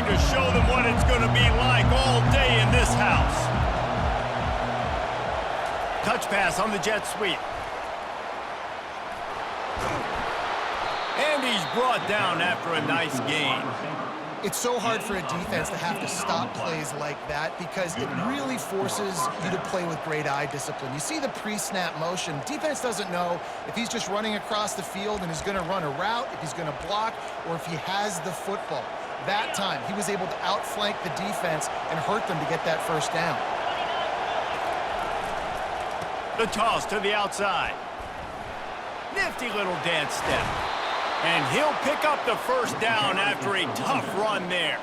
time to show them what it's going to be like all day in this house. Touch pass on the jet sweep. And he's brought down after a nice gain. It's so hard for a defense to have to stop plays like that because it really forces you to play with great eye discipline. You see the pre-snap motion. Defense doesn't know if he's just running across the field and is going to run a route, if he's going to block, or if he has the football. That time, he was able to outflank the defense and hurt them to get that first down. The toss to the outside. Nifty little dance step. And he'll pick up the first down after a tough run there.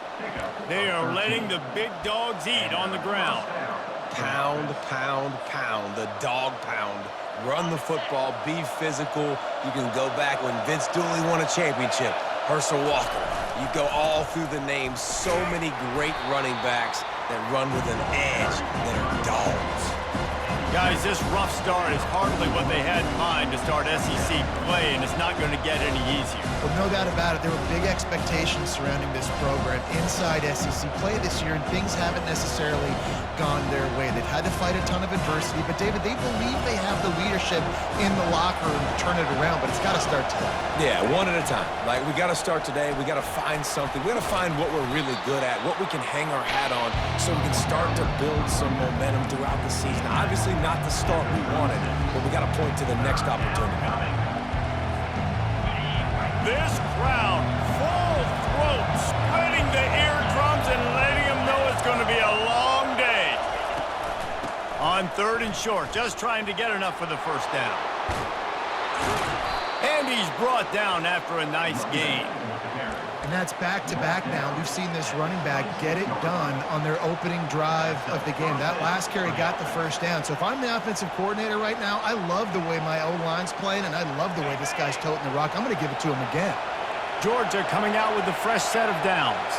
They are letting the big dogs eat on the ground. Pound, pound, pound, the dog pound. Run the football, be physical. You can go back when Vince Dooley won a championship. Herschel Walker. You go all through the names. So many great running backs that run with an edge that are dogs. Guys, this rough start is hardly what they had in mind to start SEC play, and it's not going to get any easier. Well, no doubt about it. There were big expectations surrounding this program inside SEC play this year, and things haven't necessarily gone their way. They've had to fight a ton of adversity, but, David, they believe they have the leadership in the locker room to turn it around, but it's got to start today. Yeah, one at a time. Like, we got to start today. We got to find something. We got to find what we're really good at, what we can hang our hat on so we can start to build some momentum throughout the season. Obviously, not the start we wanted, but we got to point to the next opportunity. This crowd, full throat, splitting the eardrums and letting them know it's going to be a long day. On 3rd and short, just trying to get enough for the first down. And he's brought down after a nice gain. And that's back-to-back now. We've seen this running back get it done on their opening drive of the game. That last carry got the first down. So if I'm the offensive coordinator right now, I love the way my O-line's playing, and I love the way this guy's toting the rock. I'm going to give it to him again. Georgia coming out with a fresh set of downs.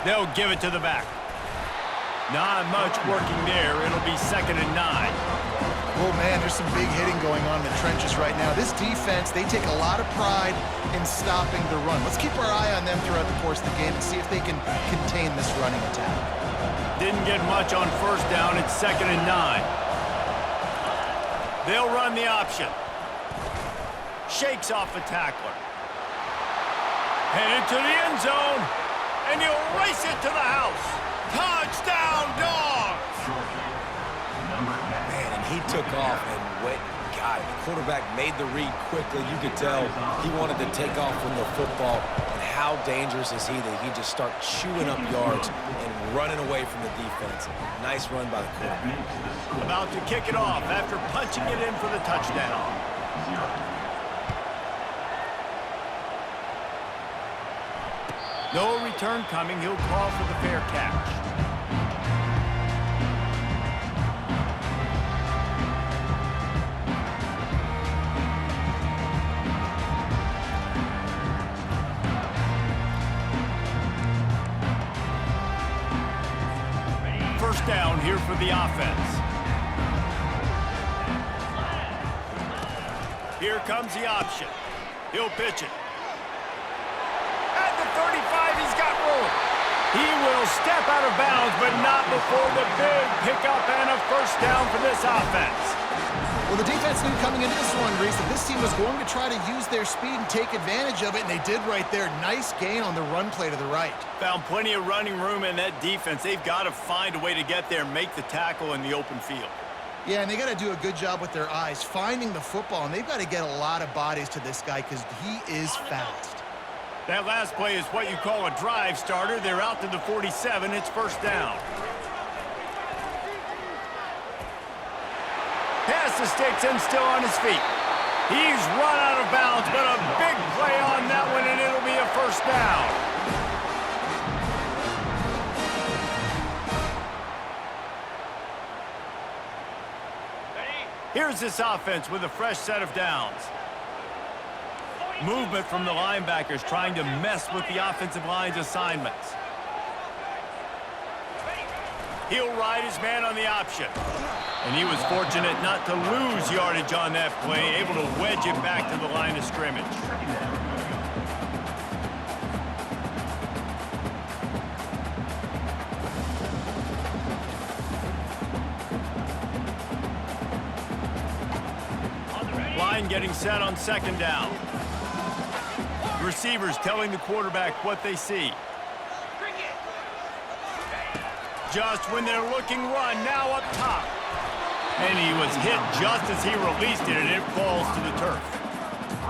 They'll give it to the back. Not much working there. It'll be 2nd and 9. Oh, man, there's some big hitting going on in the trenches right now. This defense, they take a lot of pride in stopping the run. Let's keep our eye on them throughout the course of the game and see if they can contain this running attack. Didn't get much on first down. It's 2nd and 9. They'll run the option. Shakes off the tackler. Headed to the end zone. And he'll race it to the house. Touchdown, Dogs! Man, and he took off and went and got it. The quarterback made the read quickly. You could tell he wanted to take off with the football. And how dangerous is he that he just start chewing up yards and running away from the defense. Nice run by the quarterback. About to kick it off after punching it in for the touchdown. No return coming. He'll call for the fair catch. First down here for the offense. Here comes the option. He'll pitch it. At the 35, he's got room. He will step out of bounds, but not before the big pickup and a first down for this offense. Well, the defense knew coming into this one, Reese, that this team was going to try to use their speed and take advantage of it, and they did right there. Nice gain on the run play to the right. Found plenty of running room in that defense. They've got to find a way to get there and make the tackle in the open field. Yeah, and they got to do a good job with their eyes, finding the football, and they've got to get a lot of bodies to this guy because he is fast. That last play is what you call a drive starter. They're out to the 47. It's first down. Pass the sticks and still on his feet. He's run out of bounds, but a big play on that one, and it'll be a first down. Here's this offense with a fresh set of downs. Movement from the linebackers trying to mess with the offensive line's assignments. He'll ride his man on the option. And he was fortunate not to lose yardage on that play, able to wedge it back to the line of scrimmage. line getting set on second down. Receivers telling the quarterback what they see. Just when they're looking run, now up top. And he was hit just as he released it, and it falls to the turf.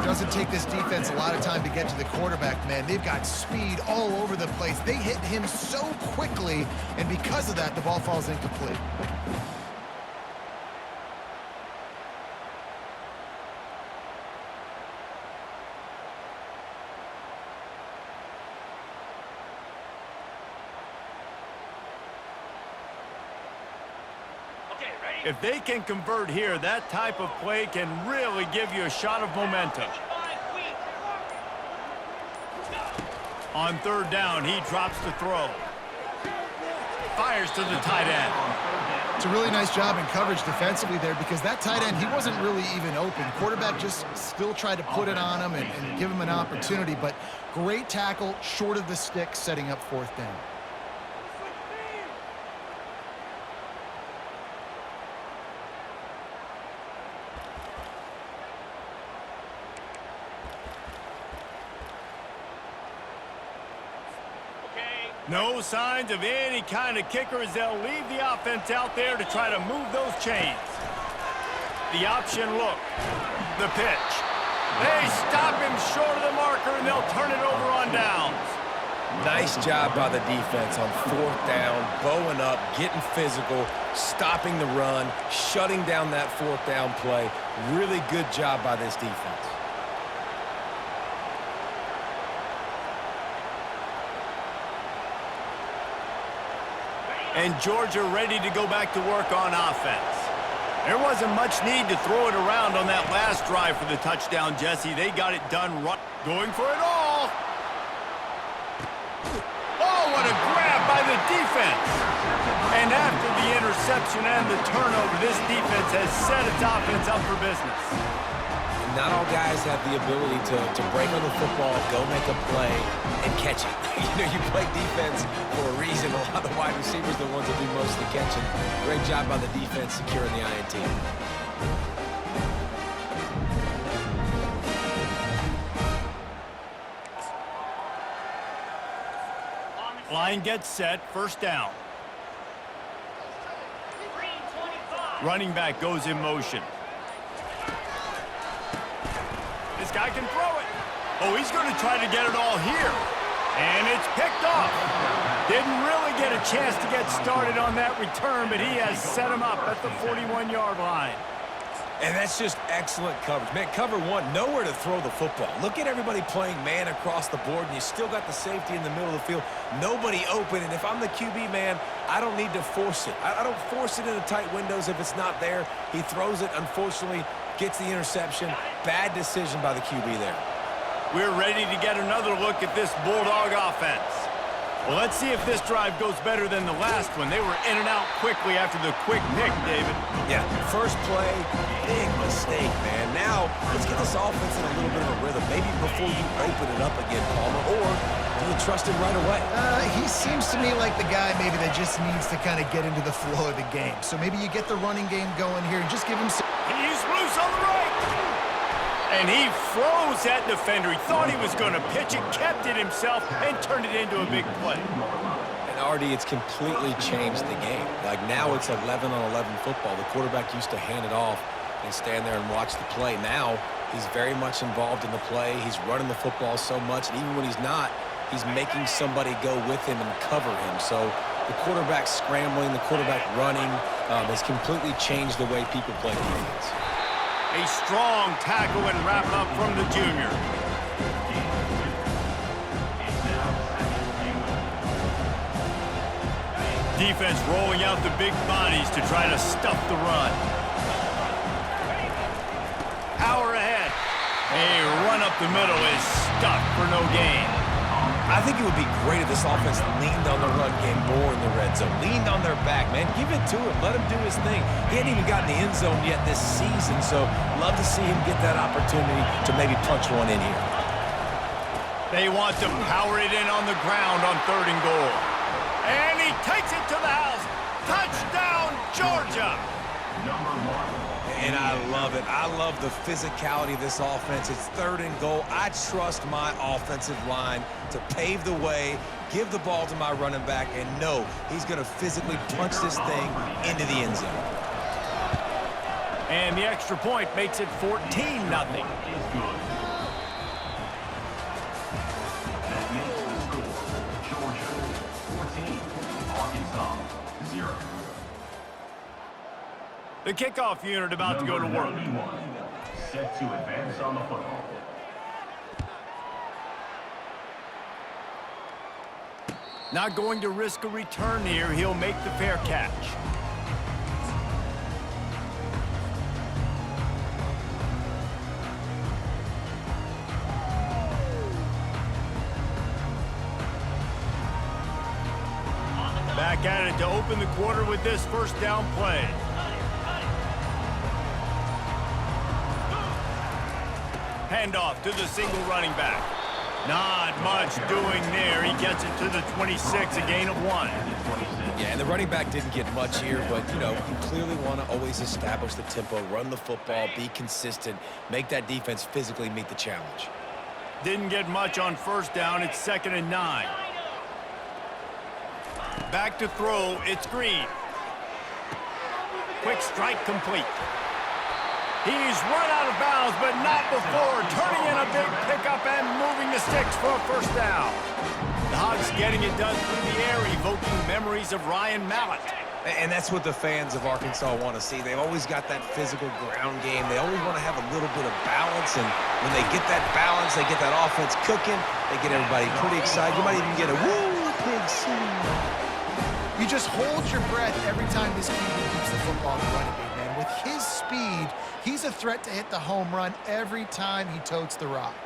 Doesn't take this defense a lot of time to get to the quarterback, man. They've got speed all over the place. They hit him so quickly, and because of that, the ball falls incomplete. If they can convert here, that type of play can really give you a shot of momentum. On third down, he drops the throw. Fires to the tight end. It's a really nice job in coverage defensively there because that tight end, he wasn't really even open. Quarterback just still tried to put it on him and give him an opportunity, but great tackle, short of the stick, setting up fourth down. No signs of any kind of kicker as they'll leave the offense out there to try to move those chains. The option look. The pitch. They stop him short of the marker, and they'll turn it over on downs. Nice job by the defense on fourth down, bowing up, getting physical, stopping the run, shutting down that fourth down play. Really good job by this defense. And Georgia ready to go back to work on offense. There wasn't much need to throw it around on that last drive for the touchdown, Jesse. They got it done right. Going for it all. Oh, what a grab by the defense. And after the interception and the turnover, this defense has set its offense up for business. Not all guys have the ability to break on the football, go make a play, and catch it. You play defense for a reason. A lot of the wide receivers are the ones that do most of the catching. Great job by the defense securing the INT. Line gets set, first down. Running back goes in motion. This guy can throw it. Oh, he's going to try to get it all here. And it's picked off. Didn't really get a chance to get started on that return, but he has set him up at the 41-yard line. And that's just excellent coverage. Man, cover one, nowhere to throw the football. Look at everybody playing man across the board, and you still got the safety in the middle of the field. Nobody open, and if I'm the QB, man, I don't need to force it. I don't force it into tight windows if it's not there. He throws it, unfortunately, gets the interception. Bad decision by the QB there. We're ready to get another look at this Bulldog offense. Well, let's see if this drive goes better than the last one. They were in and out quickly after the quick pick, David. Yeah, first play, big mistake, man. Now, let's get this offense in a little bit of a rhythm. Maybe before you open it up again, Palmer, or do you trust him right away? He seems to me like the guy maybe that just needs to kind of get into the flow of the game. So maybe you get the running game going here and just give him some... He's loose on the right. And he froze that defender. He thought he was going to pitch it, kept it himself, and turned it into a big play. And Artie, it's completely changed the game. Like now it's 11-on-11 football. The quarterback used to hand it off and stand there and watch the play. Now he's very much involved in the play. He's running the football so much, and even when he's not, he's making somebody go with him and cover him. So the quarterback scrambling, the quarterback running has completely changed the way people play defense. A strong tackle and wrap up from the junior. Defense rolling out the big bodies to try to stuff the run. Power ahead. A run up the middle is stuffed for no gain. I think it would be great if this offense leaned on the run game more in the red zone. Leaned on their back, man. Give it to him. Let him do his thing. He hadn't even gotten the end zone yet this season, so love to see him get that opportunity to maybe punch one in here. They want to power it in on the ground on 3rd and goal. And he takes it to the house. Touchdown, Georgia! And I love it. I love the physicality of this offense. It's 3rd and goal. I trust my offensive line to pave the way, give the ball to my running back, and know he's going to physically punch this thing into the end zone. And the extra point makes it 14-0. The kickoff unit about to go to work. Set to advance on the football. Not going to risk a return here. He'll make the fair catch. Back at it to open the quarter with this first down play. Handoff to the single running back. Not much doing there. He gets it to the 26, a gain of 1. Yeah, and the running back didn't get much here, but, you know, you clearly want to always establish the tempo, run the football, be consistent, make that defense physically meet the challenge. Didn't get much on first down. It's 2nd and 9. Back to throw. It's Green. Quick strike complete. He's run out of bounds, but not before turning in a big pickup and moving the sticks for a first down. The Hogs getting it done through the air, evoking memories of Ryan Mallett. And that's what the fans of Arkansas want to see. They've always got that physical ground game. They always want to have a little bit of balance, and when they get that balance, they get that offense cooking, they get everybody pretty excited. You might even get a woo, pig scene. You just hold your breath every time this QB keeps the football in the running game, man. With his speed, he's a threat to hit the home run every time he totes the rock.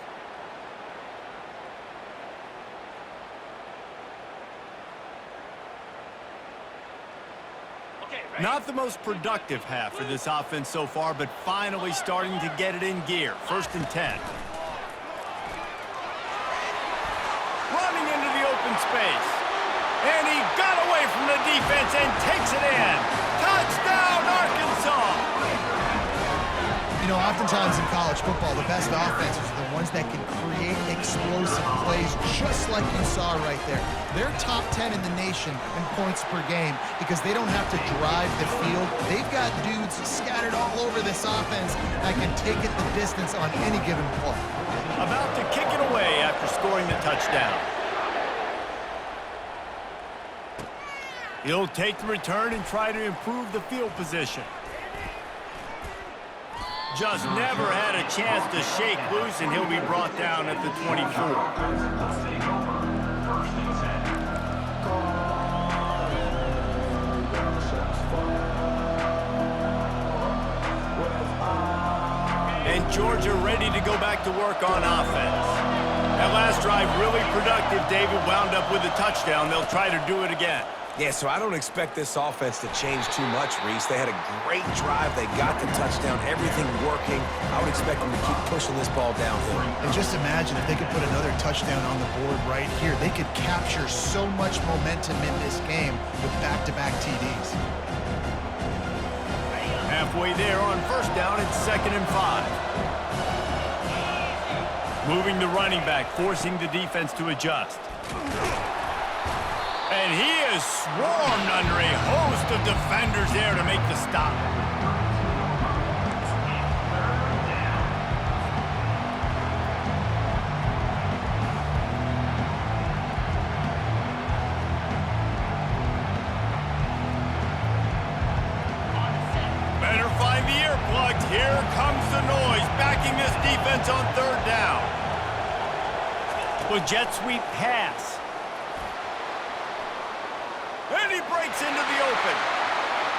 Not the most productive half for this offense so far, but finally starting to get it in gear. 1st and 10. Running into the open space. And he got away from the defense and takes it in. Touchdown, Arkansas! You know, oftentimes in college football, the best offenses are the ones that can create explosive plays, just like you saw right there. They're top 10 in the nation in points per game because they don't have to drive the field. They've got dudes scattered all over this offense that can take it the distance on any given play. About to kick it away after scoring the touchdown. He'll take the return and try to improve the field position. Just never had a chance to shake loose, and he'll be brought down at the 24. And Georgia ready to go back to work on offense. That last drive really productive. David wound up with a touchdown. They'll try to do it again. Yeah, so I don't expect this offense to change too much, Reese. They had a great drive. They got the touchdown, everything working. I would expect them to keep pushing this ball downhill. And just imagine if they could put another touchdown on the board right here. They could capture so much momentum in this game with back-to-back TDs. Halfway there on first down, it's 2nd and 5. Moving the running back, forcing the defense to adjust. And he is swarmed under a host of defenders there to make the stop. Better find the earplugs. Here comes the noise, backing this defense on 3rd down. Well, jet sweep pass. And he breaks into the open.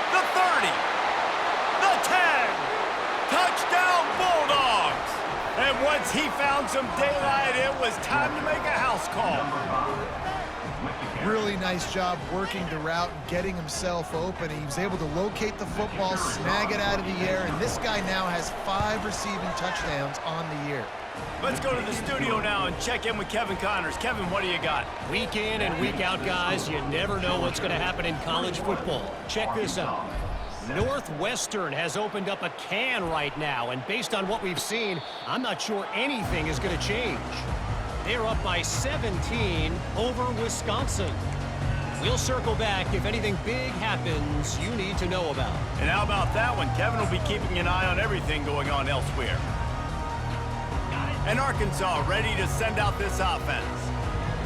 The 30. The 10. Touchdown, Bulldogs. And once he found some daylight, it was time to make a house call. Really nice job working the route and getting himself open. He was able to locate the football, snag it out of the air, and this guy now has 5 receiving touchdowns on the year. Let's go to the studio now and check in with Kevin Connors. Kevin, what do you got? Week in and week out, guys, you never know what's going to happen in college football. Check this out. Northwestern has opened up a can right now, and based on what we've seen, I'm not sure anything is going to change. They're up by 17 over Wisconsin. We'll circle back if anything big happens you need to know about. And how about that one? Kevin will be keeping an eye on everything going on elsewhere. And Arkansas ready to send out this offense.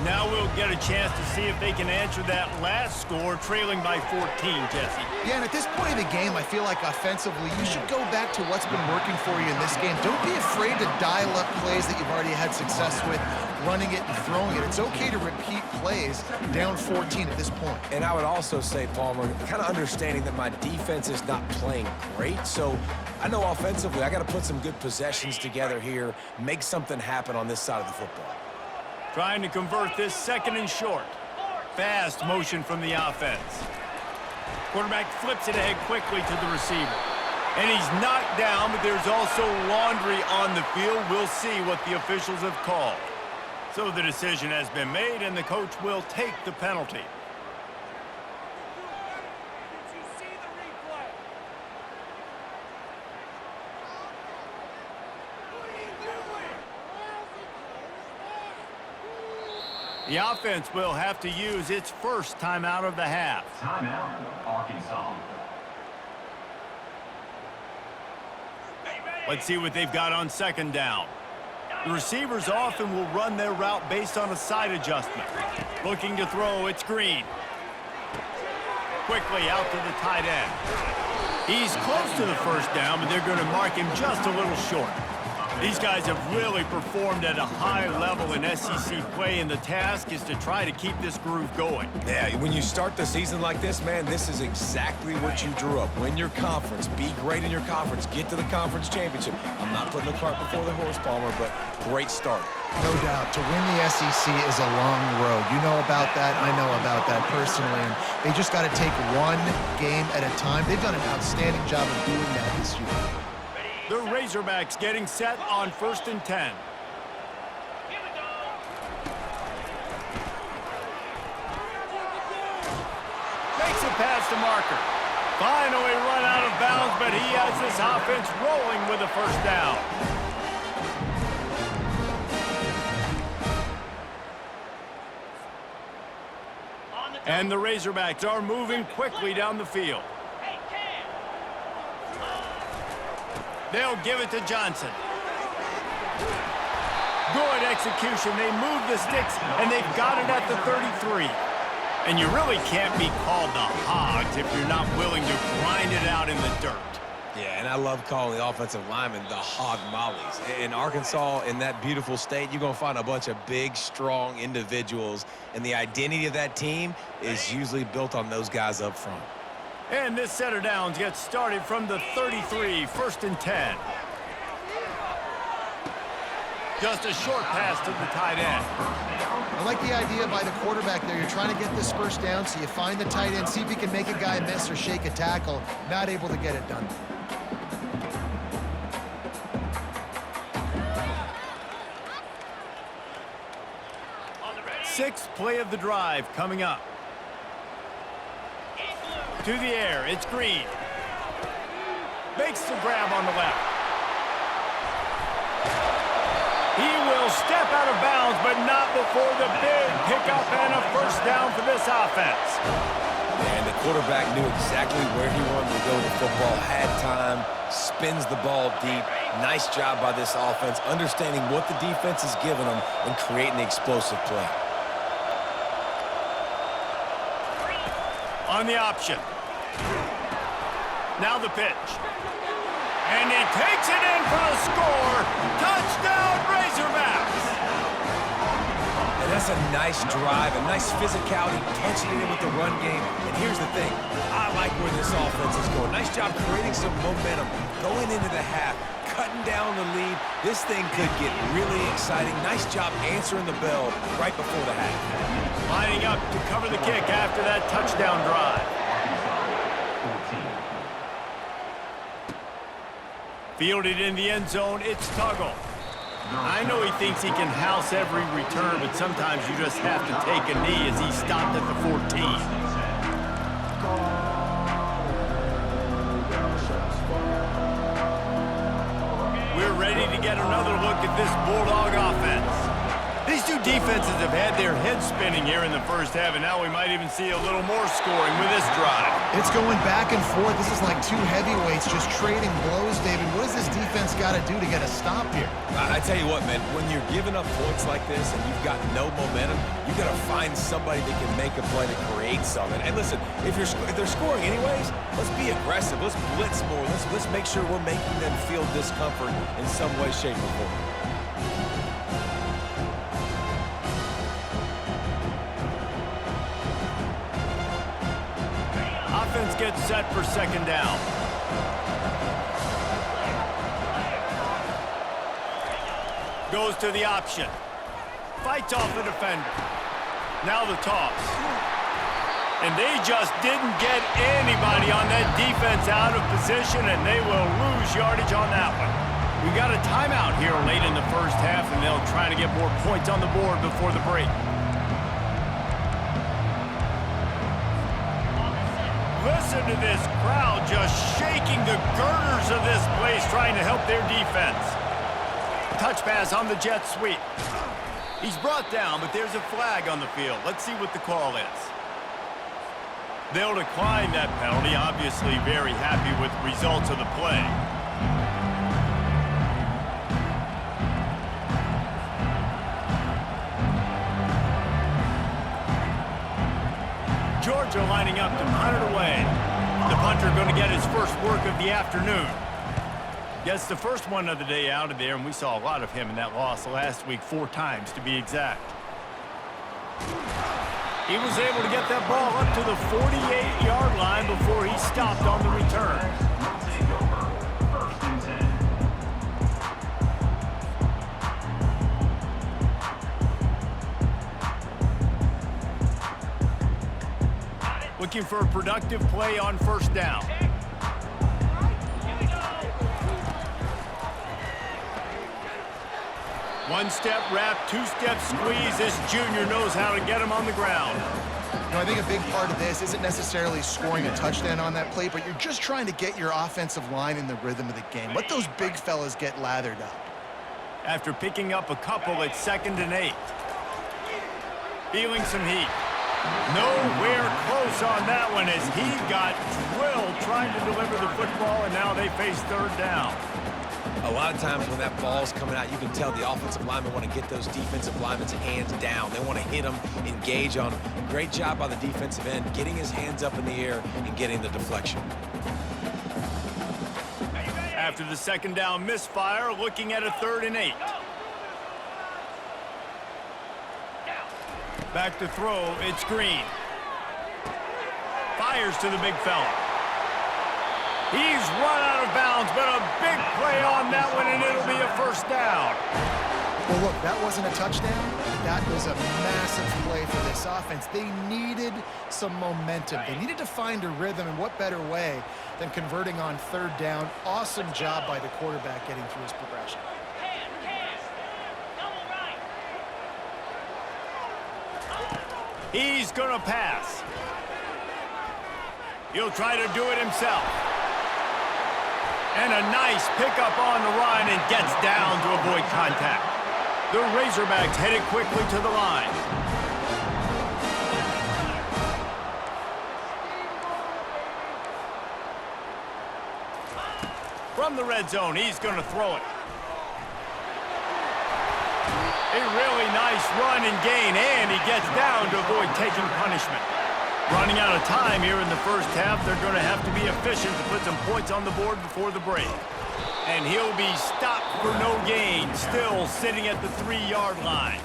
Now we'll get a chance to see if they can answer that last score, trailing by 14, Jesse. Yeah, and at this point of the game, I feel like offensively, you should go back to what's been working for you in this game. Don't be afraid to dial up plays that you've already had success with, running it and throwing it. It's okay to repeat plays down 14 at this point. And I would also say, Palmer, kind of understanding that my defense is not playing great, so I know offensively I got to put some good possessions together here, make something happen on this side of the football. Trying to convert this second and short. Fast motion from the offense. Quarterback flips it ahead quickly to the receiver. And he's knocked down, but there's also laundry on the field. We'll see what the officials have called. So the decision has been made, and the coach will take the penalty. The offense will have to use its first timeout of the half. Timeout, Arkansas. Let's see what they've got on second down. The receivers often will run their route based on a side adjustment. Looking to throw, it's Green. Quickly out to the tight end. He's close to the first down, but they're going to mark him just a little short. These guys have really performed at a high level in SEC play, and the task is to try to keep this groove going. Yeah, when you start the season like this, man, this is exactly what you drew up. Win your conference, be great in your conference, get to the conference championship. I'm not putting the cart before the horse, Palmer, but great start. No doubt. To win the SEC is a long road. You know about that. I know about that personally. And they just got to take one game at a time. They've done an outstanding job of doing that this year. The Razorbacks getting set on 1st and 10. Makes it past the marker. Finally run out of bounds, but he has this offense rolling with a first down. And the Razorbacks are moving quickly down the field. They'll give it to Johnson. Good execution. They move the sticks, and they've got it at the 33. And you really can't be called the Hogs if you're not willing to grind it out in the dirt. Yeah, and I love calling the offensive linemen the hog mollies. In Arkansas, in that beautiful state, you're going to find a bunch of big, strong individuals, and the identity of that team is usually built on those guys up front. And this set of downs gets started from the 33, 1st and 10. Just a short pass to the tight end. I like the idea by the quarterback there. You're trying to get this first down, so you find the tight end, see if you can make a guy miss or shake a tackle. Not able to get it done. Sixth play of the drive coming up. To the air, it's Green. Makes the grab on the left. He will step out of bounds, but not before the big pickup and a first down for this offense. And the quarterback knew exactly where he wanted to go with the football, had time, spins the ball deep. Nice job by this offense, understanding what the defense is giving them and creating the explosive play. On the option. Now the pitch. And he takes it in for the score. Touchdown, Razorbacks! And that's a nice drive, a nice physicality, catching it in with the run game. And here's the thing, I like where this offense is going. Nice job creating some momentum, going into the half, cutting down the lead. This thing could get really exciting. Nice job answering the bell right before the half. Lining up to cover the kick after that touchdown drive. Fielded in the end zone, it's Tuggle. I know he thinks he can house every return, but sometimes you just have to take a knee as he stopped at the 14. ready to get another look at this Bulldog offense. These two defenses have had their heads spinning here in the first half, and now we might even see a little more scoring with this drive. It's going back and forth. This is like two heavyweights just trading blows, David. What does this defense got to do to get a stop here? I tell you what, man, when you're giving up points like this and you've got no momentum, you got to find somebody that can make a play to create something. And listen, if they're scoring anyways, let's be aggressive. Let's blitz more. Let's make sure we're making them feel discomfort in some way, shape, or form. Offense gets set for second down. Goes to the option. Fights off the defender. Now the toss. And they just didn't get anybody on that defense out of position, and they will lose yardage on that one. We got a timeout here late in the first half, and they'll try to get more points on the board before the break. Listen to this crowd just shaking the girders of this place, trying to help their defense. Touch pass on the jet sweep. He's brought down, but there's a flag on the field. Let's see what the call is. They'll decline that penalty, obviously very happy with the results of the play. Georgia lining up to punt it away. The punter going to get his first work of the afternoon. Gets the first one of the day out of there, and we saw a lot of him in that loss last week, 4 times to be exact. He was able to get that ball up to the 48-yard line before he stopped on the return. Looking for a productive play on first down. One-step wrap, two-step squeeze. This junior knows how to get him on the ground. You know, I think a big part of this isn't necessarily scoring a touchdown on that play, but you're just trying to get your offensive line in the rhythm of the game. Let those big fellas get lathered up. After picking up a couple at 2nd and 8. Feeling some heat. Nowhere close on that one as he got drilled trying to deliver the football, and now they face 3rd down. A lot of times when that ball's coming out, you can tell the offensive linemen want to get those defensive linemen's hands down. They want to hit them, engage on them. Great job by the defensive end, getting his hands up in the air and getting the deflection. After the 2nd down misfire, looking at a 3rd and 8. Back to throw, it's Green. Fires to the big fella. He's run out of bounds, but a big play on that one, and it'll be a first down. Well, look, that wasn't a touchdown. That was a massive play for this offense. They needed some momentum. They needed to find a rhythm, and what better way than converting on 3rd down. Awesome job by the quarterback getting through his progression. He's going to pass. He'll try to do it himself. And a nice pickup on the run and gets down to avoid contact. The Razorbacks headed quickly to the line. From the red zone, he's going to throw it. A really nice run and gain, and he gets down to avoid taking punishment. Running out of time here in the first half, they're going to have to be efficient to put some points on the board before the break. And he'll be stopped for no gain, still sitting at the 3-yard line.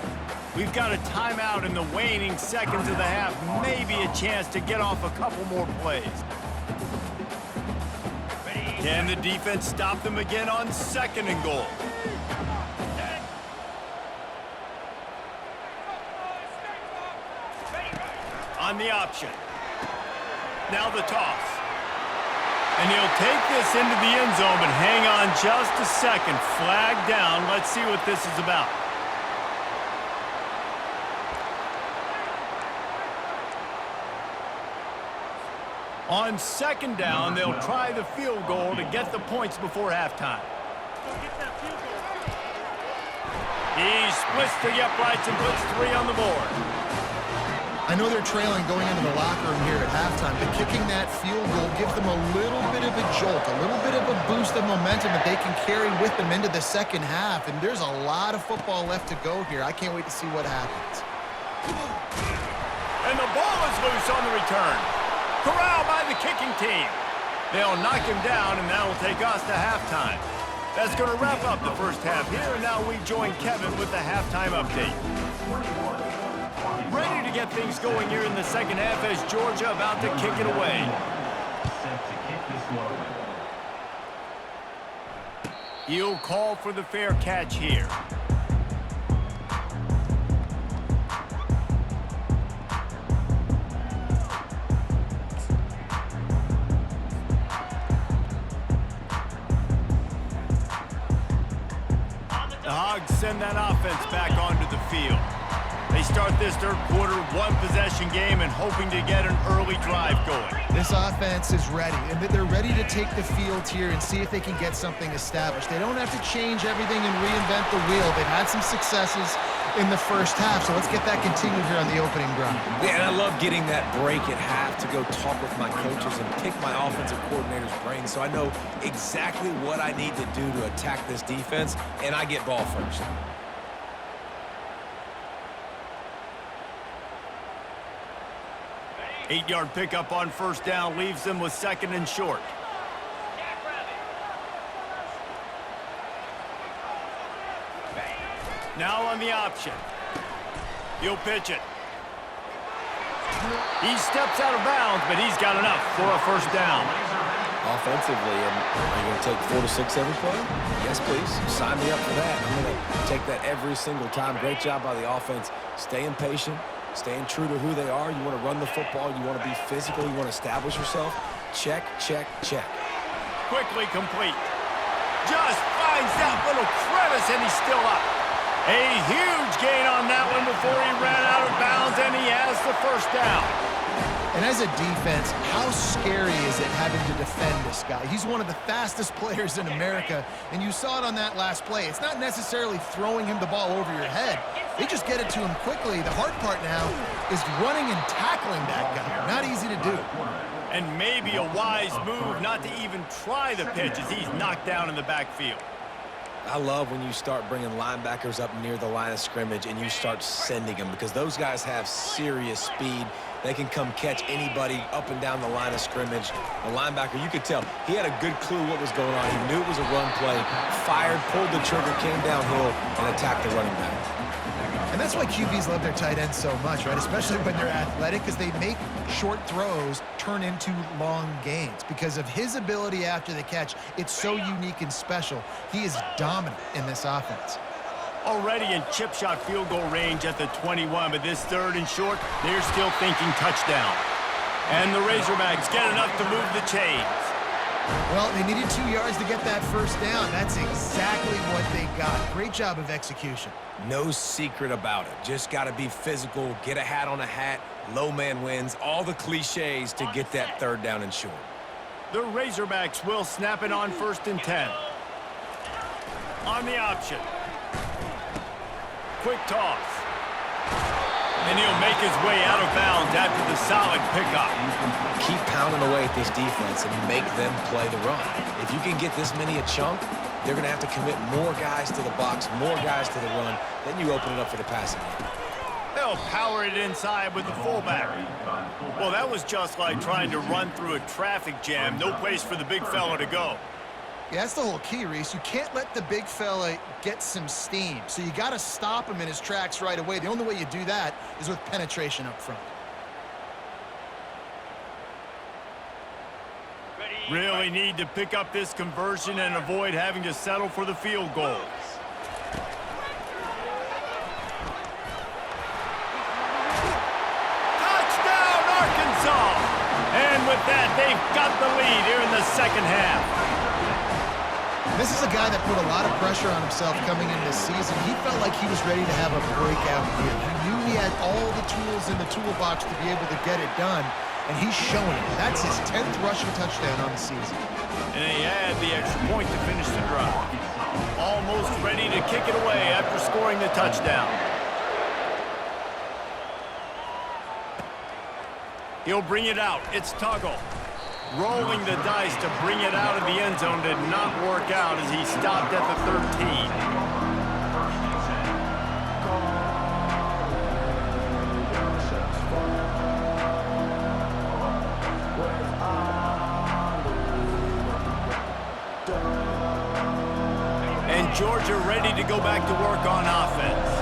We've got a timeout in the waning seconds of the half, maybe a chance to get off a couple more plays. Can the defense stop them again on 2nd and goal? On the option. Now the toss. And he'll take this into the end zone, but hang on just a second. Flag down. Let's see what this is about. On 2nd down, they'll try the field goal to get the points before halftime. He splits to the uprights and puts 3 on the board. I know they're trailing going into the locker room here at halftime, but kicking that field goal gives them a little bit of a jolt, a little bit of a boost of momentum that they can carry with them into the second half, and there's a lot of football left to go here. I can't wait to see what happens. And the ball is loose on the return. Corralled by the kicking team. They'll knock him down, and that will take us to halftime. That's going to wrap up the first half here, and now we join Kevin with the halftime update. Ready to get things going here in the second half as Georgia about to kick it away. Set to kick this one away. He'll call for the fair catch here. The Hogs send that offense back onto the field. They start this third quarter, 1-possession game, and hoping to get an early drive going. This offense is ready, and they're ready to take the field here and see if they can get something established. They don't have to change everything and reinvent the wheel. They've had some successes in the first half, so let's get that continued here on the opening drive. Yeah, and I love getting that break at half to go talk with my coaches and pick my offensive coordinator's brain so I know exactly what I need to do to attack this defense, and I get ball first. Eight-yard pickup on first down leaves them with 2nd and short. Now on the option. He'll pitch it. He steps out of bounds, but he's got enough for a first down. Offensively, and are you going to take 4 to 6 every play? Yes, please. Sign me up for that. I'm going to take that every single time. Great job by the offense. Staying patient, staying true to who they are. You want to run the football. You want to be physical. You want to establish yourself. Check, check, check. Quickly complete. Just finds that little crevice, and he's still up. A huge gain on that one before he ran out of bounds, and he has the first down. And as a defense, how scary is it having to defend this guy? He's one of the fastest players in America, and you saw it on that last play. It's not necessarily throwing him the ball over your head. They just get it to him quickly. The hard part now is running and tackling that guy. Not easy to do. And maybe a wise move not to even try the pitch as he's knocked down in the backfield. I love when you start bringing linebackers up near the line of scrimmage and you start sending them because those guys have serious speed. They can come catch anybody up and down the line of scrimmage. The linebacker, you could tell, he had a good clue what was going on. He knew it was a run play, fired, pulled the trigger, came downhill, and attacked the running back. And that's why QBs love their tight ends so much, right? Especially when they're athletic, because they make short throws turn into long gains. Because of his ability after the catch, it's so unique and special. He is dominant in this offense. Already in chip shot field goal range at the 21, but this 3rd and short, they're still thinking touchdown. And the Razorbacks get enough to move the chains. Well, they needed 2 yards to get that first down. That's exactly what they got. Great job of execution. No secret about it. Just got to be physical, get a hat on a hat, low man wins, all the cliches to get that 3rd down and short. The Razorbacks will snap it on 1st and 10. On the option. Quick toss. And he'll make his way out of bounds after the solid pickup. Keep pounding away at this defense and make them play the run. If you can get this many a chunk, they're going to have to commit more guys to the box, more guys to the run. Then you open it up for the passing game. They'll power it inside with the fullback. Well, that was just like trying to run through a traffic jam. No place for the big fella to go. Yeah, that's the whole key, Reese. You can't let the big fella get some steam. So you got to stop him in his tracks right away. The only way you do that is with penetration up front. Really need to pick up this conversion and avoid having to settle for the field goal. Touchdown, Arkansas! And with that, they've got the lead here in the second half. This is a guy that put a lot of pressure on himself coming into this season. He felt like he was ready to have a breakout year. He knew he had all the tools in the toolbox to be able to get it done. and he's showing it. That's his 10th rushing touchdown on the season. And they add the extra point to finish the drive. Almost ready to kick it away after scoring the touchdown. He'll bring it out. It's Tuggle. Rolling the dice to bring it out of the end zone did not work out as he stopped at the 13. And Georgia ready to go back to work on offense.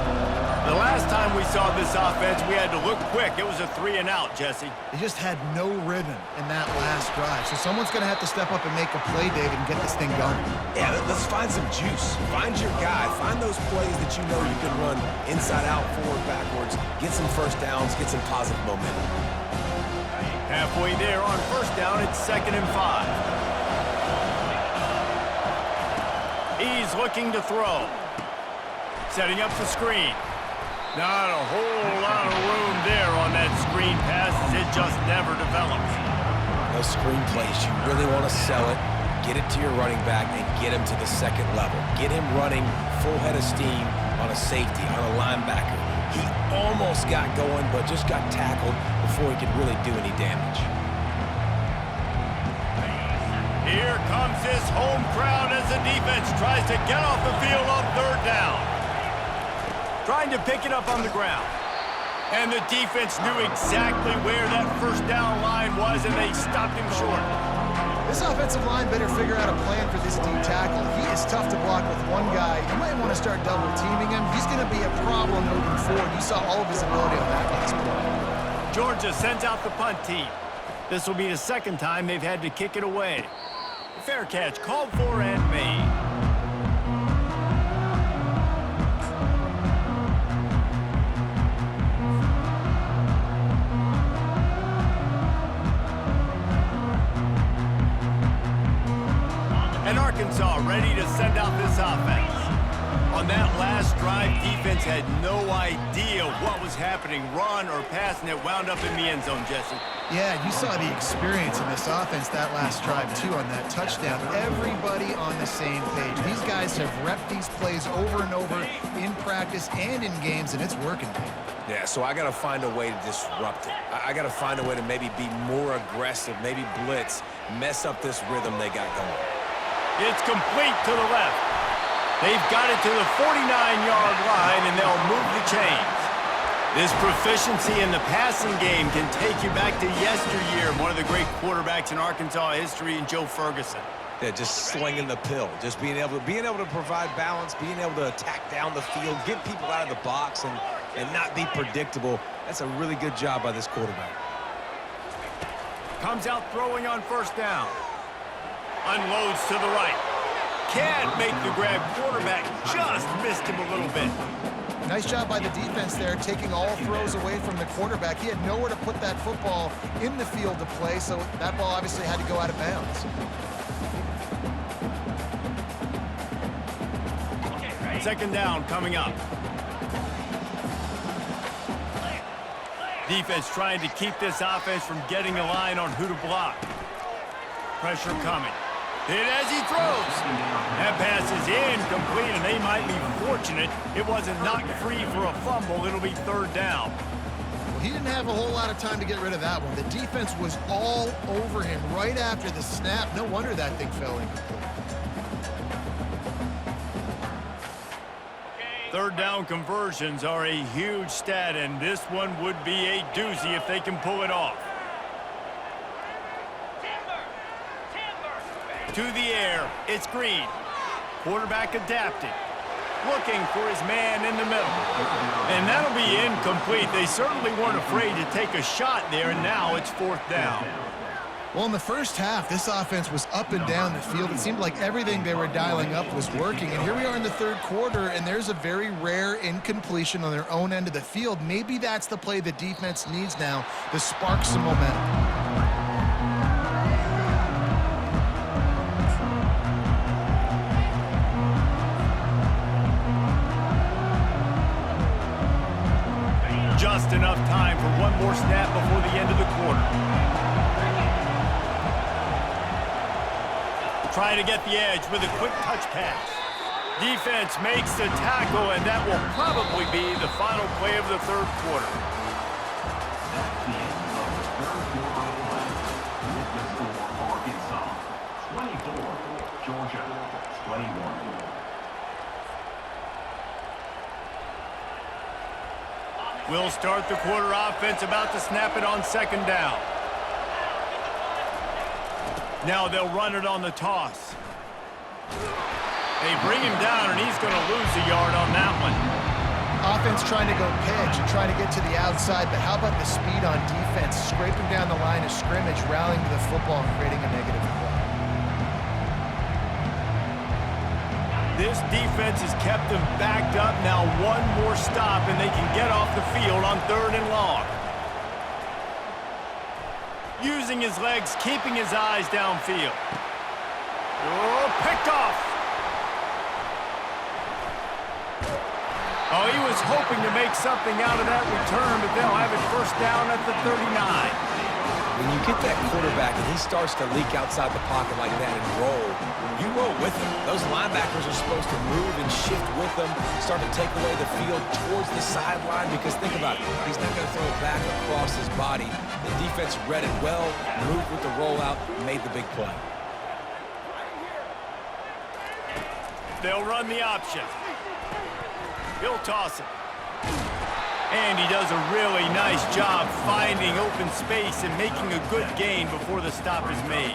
The last time we saw this offense, we had to look quick. It was a 3-and-out, Jesse. They just had no rhythm in that last drive. So someone's going to have to step up and make a play, David, and get this thing going. Yeah, let's find some juice. Find your guy. Find those plays that you know you can run inside out, forward, backwards. Get some first downs. Get some positive momentum. Halfway there on first down, it's 2nd and 5. He's looking to throw. Setting up the screen. Not a whole lot of room there on that screen pass as it just never develops. Those screen plays, you really want to sell it, get it to your running back, and get him to the second level. Get him running full head of steam on a safety, on a linebacker. He almost got going, but just got tackled before he could really do any damage. Here comes this home crowd as the defense tries to get off the field on 3rd down. Trying to pick it up on the ground. And the defense knew exactly where that first down line was, and they stopped him short. This offensive line better figure out a plan for this D tackle. He is tough to block with one guy. You might want to start double teaming him. He's going to be a problem moving forward. You saw all of his ability on that last play. Georgia sends out the punt team. This will be the second time they've had to kick it away. Fair catch called for and made. And Arkansas ready to send out this offense. On that last drive, defense had no idea what was happening, run or pass, and it wound up in the end zone, Jesse. Yeah, you saw the experience in this offense that last drive, too, on that touchdown. Everybody on the same page. These guys have repped these plays over and over in practice and in games, and it's working. Yeah, so I got to find a way to disrupt it. I got to find a way to maybe be more aggressive, maybe blitz, mess up this rhythm they got going. It's complete to the left. They've got it to the 49-yard line, and they'll move the chains. This proficiency in the passing game can take you back to yesteryear, one of the great quarterbacks in Arkansas history, in Joe Ferguson. Yeah, just slinging the pill, just being able to provide balance, being able to attack down the field, get people out of the box, and not be predictable. That's a really good job by this quarterback. Comes out throwing on first down. Unloads to the right. Can't make the grab. Quarterback just missed him a little bit. Nice job by the defense there, taking all throws away from the quarterback. He had nowhere to put that football in the field to play, so that ball obviously had to go out of bounds. Second down coming up. Defense trying to keep this offense from getting a line on who to block. Pressure coming. Hit as he throws. That pass is incomplete, and they might be fortunate it wasn't knocked free for a fumble. It'll be 3rd down. Well, he didn't have a whole lot of time to get rid of that one. The defense was all over him right after the snap. No wonder that thing fell incomplete. 3rd down conversions are a huge stat, and this one would be a doozy if they can pull it off. To the air, it's Green. Quarterback adapted. Looking for his man in the middle. And that'll be incomplete. They certainly weren't afraid to take a shot there, and now it's 4th down. Well, in the first half, this offense was up and down the field. It seemed like everything they were dialing up was working. And here we are in the 3rd quarter, and there's a very rare incompletion on their own end of the field. Maybe that's the play the defense needs now to spark some momentum. Just enough time for one more snap before the end of the quarter. Trying to get the edge with a quick touch pass. Defense makes the tackle, and that will probably be the final play of the third quarter. That's the end of the third quarter of play. With the score for Arkansas, 24, Georgia, 21. We'll start the quarter offense about to snap it on second down. Now they'll run it on the toss. They bring him down, and he's going to lose a yard on that one. Offense trying to go pitch and trying to get to the outside, but how about the speed on defense? Scraping down the line of scrimmage, rallying to the football, and creating a negative play. This defense has kept them backed up. Now one more stop, and they can get off the field on 3rd and long. Using his legs, keeping his eyes downfield. Oh, picked off. Oh, he was hoping to make something out of that return, but they'll have it first down at the 39. When you get that quarterback and he starts to leak outside the pocket like that and roll, you roll with him. Those linebackers are supposed to move and shift with him, start to take away the field towards the sideline, because think about it, he's not going to throw it back across his body. The defense read it well, moved with the rollout, made the big play. They'll run the option. He'll toss it. And he does a really nice job finding open space and making a good gain before the stop is made.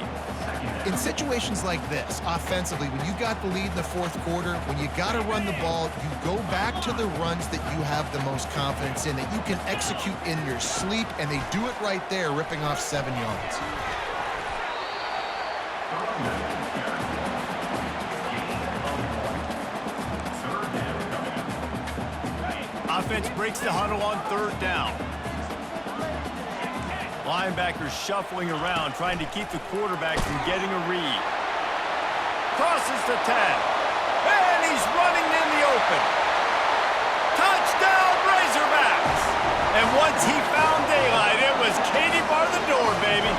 In situations like this, offensively, when you got the lead in the fourth quarter, when you got to run the ball, you go back to the runs that you have the most confidence in, that you can execute in your sleep, and they do it right there, ripping off 7 yards. Offense breaks the huddle on 3rd down. Linebackers shuffling around, trying to keep the quarterback from getting a read. Crosses the 10. And he's running in the open. Touchdown, Razorbacks! And once he found daylight, it was Katie bar the door, baby.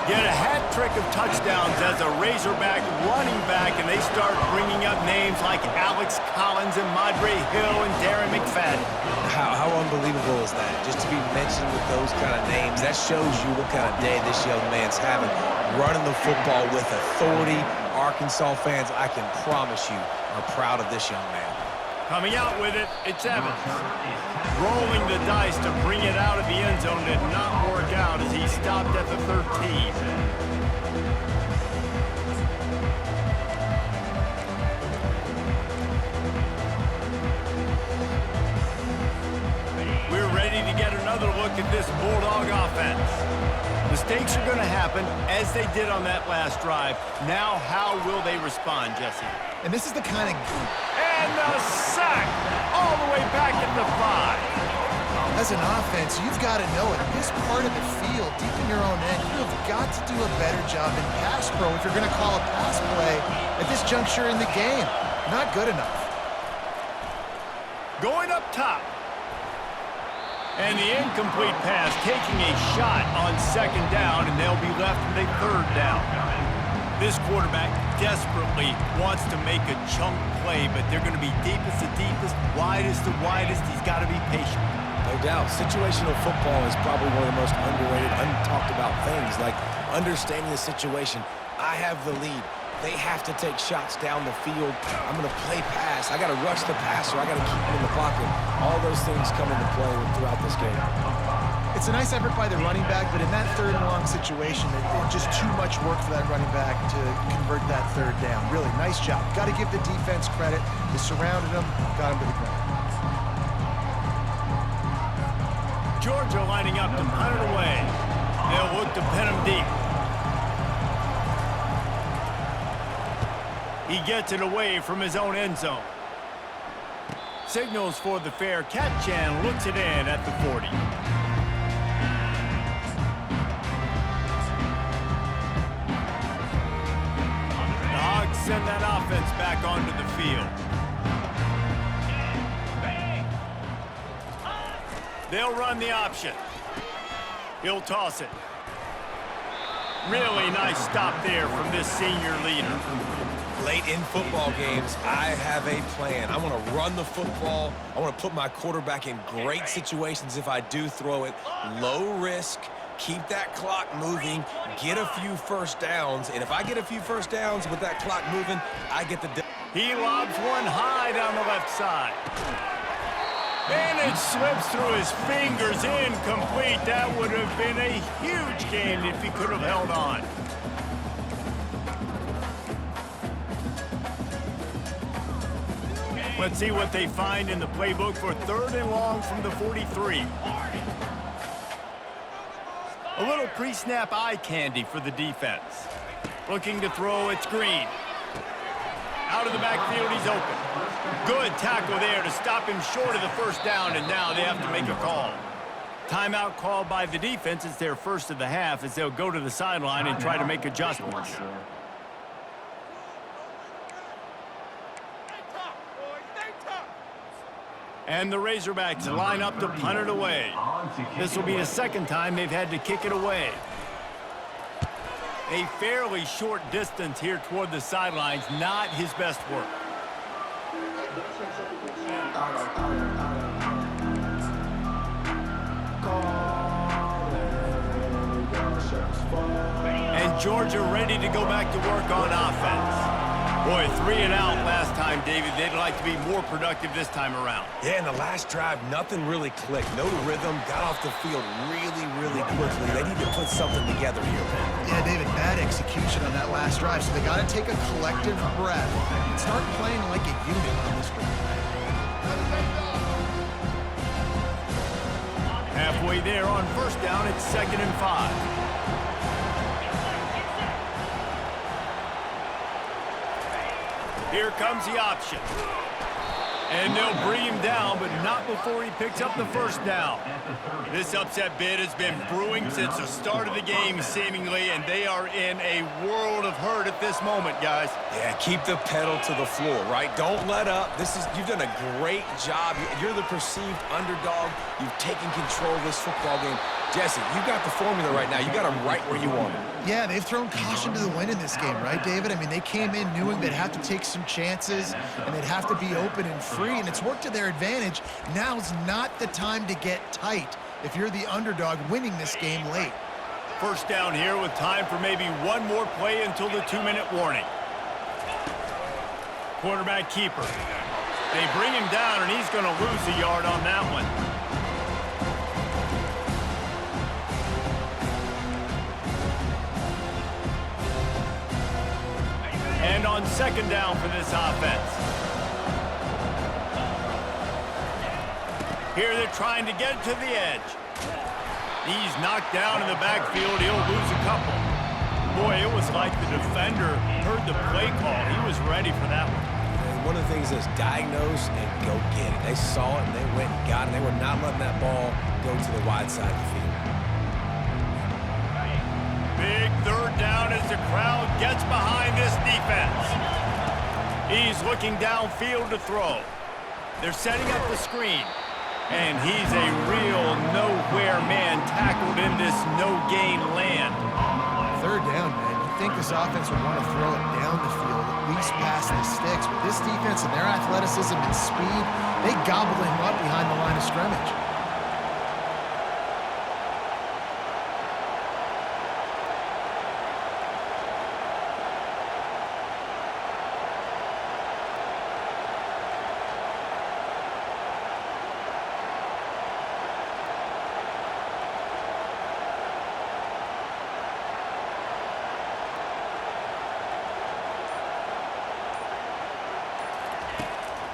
Get a hat trick of touchdowns as a Razorback running back, and they start bringing up names like Alex Collins and Madre Hill and Darren McFadden. How unbelievable is that? Just to be mentioned with those kind of names, that shows you what kind of day this young man's having. Running the football with authority. Arkansas fans, I can promise you, are proud of this young man. Coming out with it, it's Evans. Rolling the dice to bring it out of the end zone did not work out as he stopped at the 13. We're ready to get another look at this Bulldog offense. Mistakes are going to happen, as they did on that last drive. Now, how will they respond, Jesse? And this is the kind of... And the sack all the way back at the 5. As an offense, you've got to know it. This part of the field, deep in your own end, you have got to do a better job in pass pro if you're going to call a pass play at this juncture in the game. Not good enough. Going up top. And the incomplete pass taking a shot on 2nd down, and they'll be left with a 3rd down. This quarterback desperately wants to make a chunk play, but they're going to be deepest to deepest, widest to widest. He's got to be patient. No doubt. Situational football is probably one of the most underrated, untalked about things, like understanding the situation. I have the lead. They have to take shots down the field. I'm going to play pass. I got to rush the passer. I got to keep him in the pocket. All those things come into play throughout this game. It's a nice effort by the running back, but in that 3rd and long situation, it's just too much work for that running back to convert that 3rd down. Really, nice job. Got to give the defense credit. They surrounded him, got him to the ground. Georgia lining up to punt it away. They'll look to pin him deep. He gets it away from his own end zone. Signals for the fair catch and looks it in at the 40. The Hogs send that offense back onto the field. They'll run the option. He'll toss it. Really nice stop there from this senior leader. Late in football games, I have a plan. I want to run the football. I want to put my quarterback in great situations if I do throw it. Low risk, keep that clock moving, get a few first downs. And if I get a few first downs with that clock moving, I get the... He lobs one high down the left side. And it slips through his fingers, incomplete. That would have been a huge gain if he could have held on. Let's see what they find in the playbook for 3rd and long from the 43. A little pre-snap eye candy for the defense. Looking to throw, it's Green. Out of the backfield, he's open. Good tackle there to stop him short of the first down, and now they have to make a call. Timeout called by the defense. It's their first of the half as they'll go to the sideline and try to make adjustments. And the Razorbacks line up to punt it away. This will be the second time they've had to kick it away. A fairly short distance here toward the sidelines, not his best work. And Georgia ready to go back to work on offense. Boy, 3 and out last time, David. They'd like to be more productive this time around. Yeah, in the last drive, nothing really clicked. No rhythm, got off the field really, really quickly. They need to put something together here, man. Yeah, David, bad execution on that last drive, so they got to take a collective breath and start playing like a unit on this drive. Halfway there on first down, it's 2nd and 5. Here comes the option. And they'll bring him down, but not before he picks up the first down. This upset bid has been brewing since the start of the game, seemingly, and they are in a world of hurt at this moment, guys. Yeah, keep the pedal to the floor, right? Don't let up. You've done a great job. You're the perceived underdog. You've taken control of this football game. Jesse, you got the formula right now. You got them right where you want them. Yeah, they've thrown caution to the wind in this game, right, David? I mean, they came in knowing they'd have to take some chances, and they'd have to be open and free, and it's worked to their advantage. Now's not the time to get tight if you're the underdog winning this game late. First down here with time for maybe one more play until the 2-minute warning. Quarterback keeper. They bring him down, and he's going to lose a yard on that one. And on 2nd down for this offense. Here they're trying to get it to the edge. He's knocked down in the backfield. He'll lose a couple. Boy, it was like the defender heard the play call. He was ready for that one. And one of the things is diagnose and go get it. They saw it and they went and got it. They were not letting that ball go to the wide side of the field. Big 3rd down as the crowd gets behind this defense. He's looking downfield to throw. They're setting up the screen. And he's a real nowhere man tackled in this no-gain land. 3rd down, man. You'd think this offense would want to throw it down the field, at least past the sticks. But this defense and their athleticism and speed, they gobbled him up behind the line of scrimmage.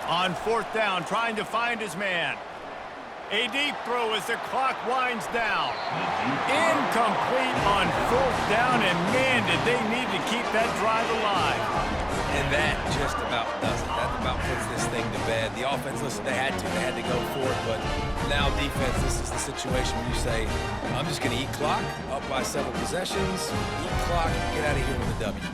On 4th down, trying to find his man. A deep throw as the clock winds down. Incomplete on 4th down, and man, did they need to keep that drive alive. And that just about does it. That about puts this thing to bed. The offense, listen, they had to go for it, but now defense, this is the situation where you say, I'm just going to eat clock, up by several possessions, eat clock, get out of here with a W.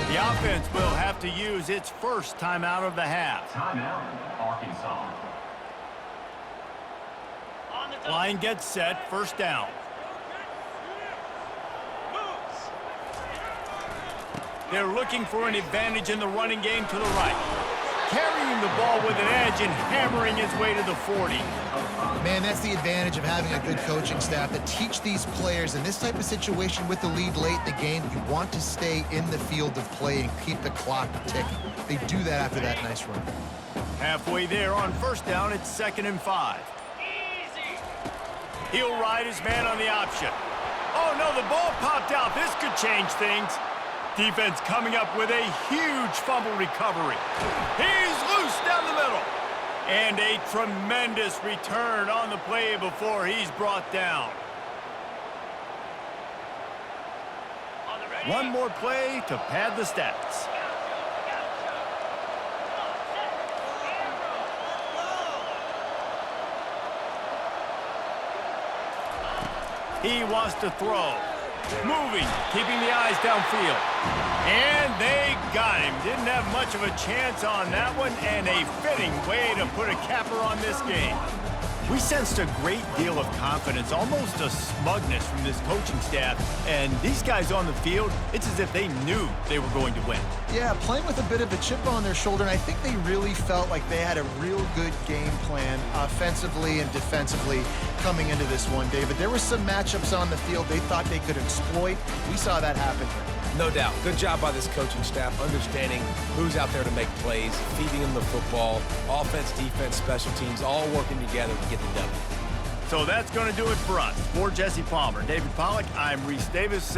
The The offense will have to use its first timeout of the half. Timeout, Arkansas. Line gets set, first down. They're looking for an advantage in the running game to the right. Carrying the ball with an edge and hammering his way to the 40. Man, that's the advantage of having a good coaching staff that teach these players in this type of situation with the lead late in the game. You want to stay in the field of play and keep the clock ticking. They do that after that nice run. Halfway there on first down, it's 2nd and 5. He'll ride his man on the option. Oh, no, the ball popped out. This could change things. Defense coming up with a huge fumble recovery. He's loose down the middle. And a tremendous return on the play before he's brought down. One more play to pad the stats. He wants to throw. Moving, keeping the eyes downfield. And they got him. Didn't have much of a chance on that one, and a fitting way to put a capper on this game. We sensed a great deal of confidence, almost a smugness from this coaching staff. And these guys on the field, it's as if they knew they were going to win. Yeah, playing with a bit of a chip on their shoulder, and I think they really felt like they had a real good game plan offensively and defensively coming into this one, David. There were some matchups on the field they thought they could exploit. We saw that happen here. No doubt. Good job by this coaching staff understanding who's out there to make plays, feeding them the football, offense, defense, special teams, all working together to get the W. So that's going to do it for us. For Jesse Palmer, David Pollack, I'm Reese Davis.